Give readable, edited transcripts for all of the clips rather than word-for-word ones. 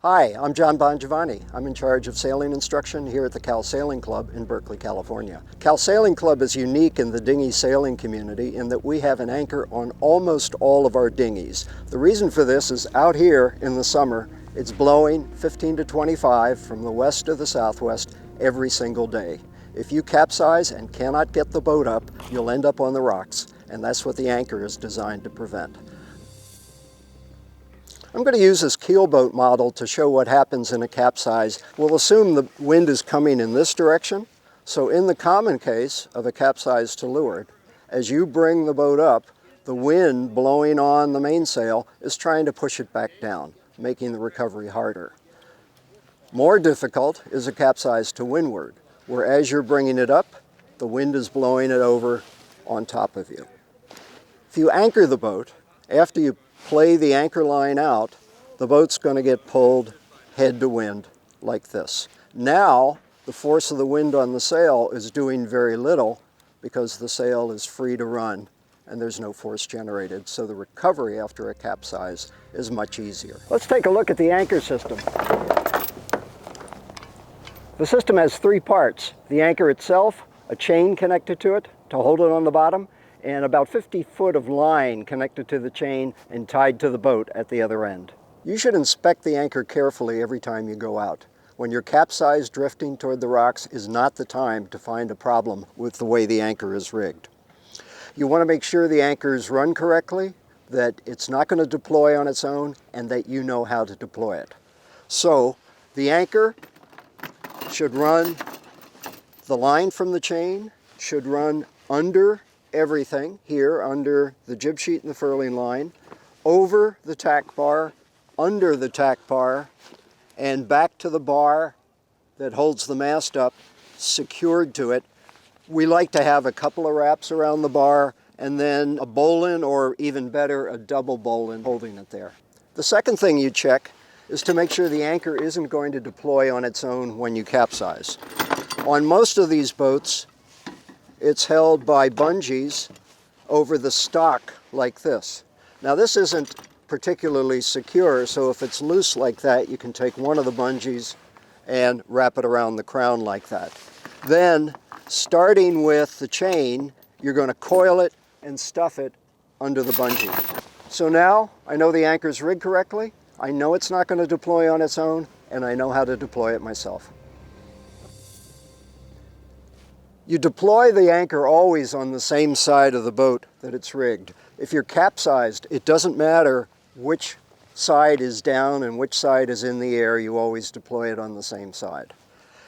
Hi, I'm John Bongiovanni. I'm in charge of sailing instruction here at the Cal Sailing Club in Berkeley, California. Cal Sailing Club is unique in the dinghy sailing community in that we have an anchor on almost all of our dinghies. The reason for this is out here in the summer, it's blowing 15 to 25 from the west to the southwest every single day. If you capsize and cannot get the boat up, you'll end up on the rocks, and that's what the anchor is designed to prevent. I'm going to use this keelboat model to show what happens in a capsize. We'll assume the wind is coming in this direction. So in the common case of a capsize to leeward, as you bring the boat up, the wind blowing on the mainsail is trying to push it back down, making the recovery harder. More difficult is a capsize to windward, where as you're bringing it up, the wind is blowing it over on top of you. If you anchor the boat, after you play the anchor line out, the boat's going to get pulled head to wind like this. Now, the force of the wind on the sail is doing very little because the sail is free to run and there's no force generated, so the recovery after a capsize is much easier. Let's take a look at the anchor system. The system has three parts: the anchor itself, a chain connected to it to hold it on the bottom, and about 50 foot of line connected to the chain and tied to the boat at the other end. You should inspect the anchor carefully every time you go out. When you're capsized drifting toward the rocks is not the time to find a problem with the way the anchor is rigged. You want to make sure the anchors run correctly, that it's not going to deploy on its own, and that you know how to deploy it. So the anchor should run, the line from the chain should run under everything here, under the jib sheet and the furling line, over the tack bar, under the tack bar, and back to the bar that holds the mast up, secured to it. We like to have a couple of wraps around the bar and then a bowline, or even better, a double bowline holding it there. The second thing you check is to make sure the anchor isn't going to deploy on its own when you capsize. On most of these boats, it's held by bungees over the stock like this. Now this isn't particularly secure, so if it's loose like that, you can take one of the bungees and wrap it around the crown like that. Then, starting with the chain, you're going to coil it and stuff it under the bungee. So now I know the anchor's rigged correctly, I know it's not going to deploy on its own, and I know how to deploy it myself. You deploy the anchor always on the same side of the boat that it's rigged. If you're capsized, it doesn't matter which side is down and which side is in the air, you always deploy it on the same side.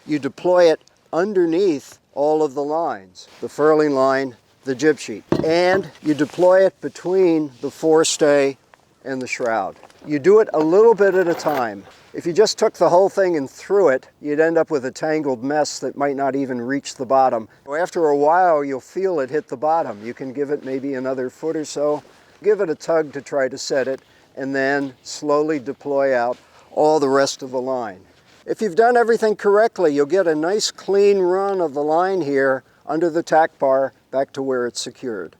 You deploy it underneath all of the lines, the furling line, the jib sheet, and you deploy it between the forestay and the shroud. You do it a little bit at a time. If you just took the whole thing and threw it, you'd end up with a tangled mess that might not even reach the bottom. After a while, you'll feel it hit the bottom. You can give it maybe another foot or so, give it a tug to try to set it, and then slowly deploy out all the rest of the line. If you've done everything correctly, you'll get a nice clean run of the line here under the tack bar back to where it's secured.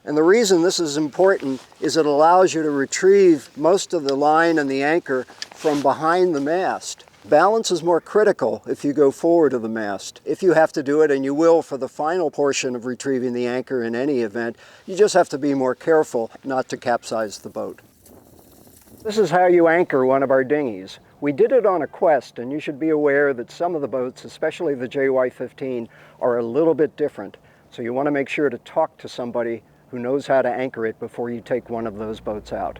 And the reason this is important is it allows you to retrieve most of the line and the anchor from behind the mast. Balance is more critical if you go forward of the mast. If you have to do it, and you will for the final portion of retrieving the anchor in any event, you just have to be more careful not to capsize the boat. This is how you anchor one of our dinghies. We did it on a Quest, and you should be aware that some of the boats, especially the JY15, are a little bit different. So you want to make sure to talk to somebody who knows how to anchor it before you take one of those boats out.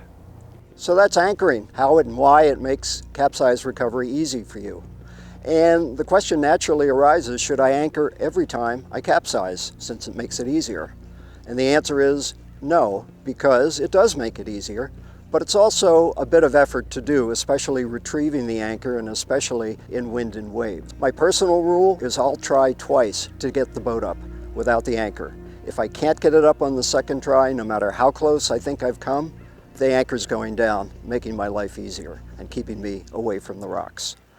So that's anchoring, how and why it makes capsize recovery easy for you. And the question naturally arises, should I anchor every time I capsize, since it makes it easier? And the answer is no, because it does make it easier, but it's also a bit of effort to do, especially retrieving the anchor and especially in wind and wave. My personal rule is I'll try twice to get the boat up without the anchor. If I can't get it up on the second try, no matter how close I think I've come, the anchor's going down, making my life easier and keeping me away from the rocks.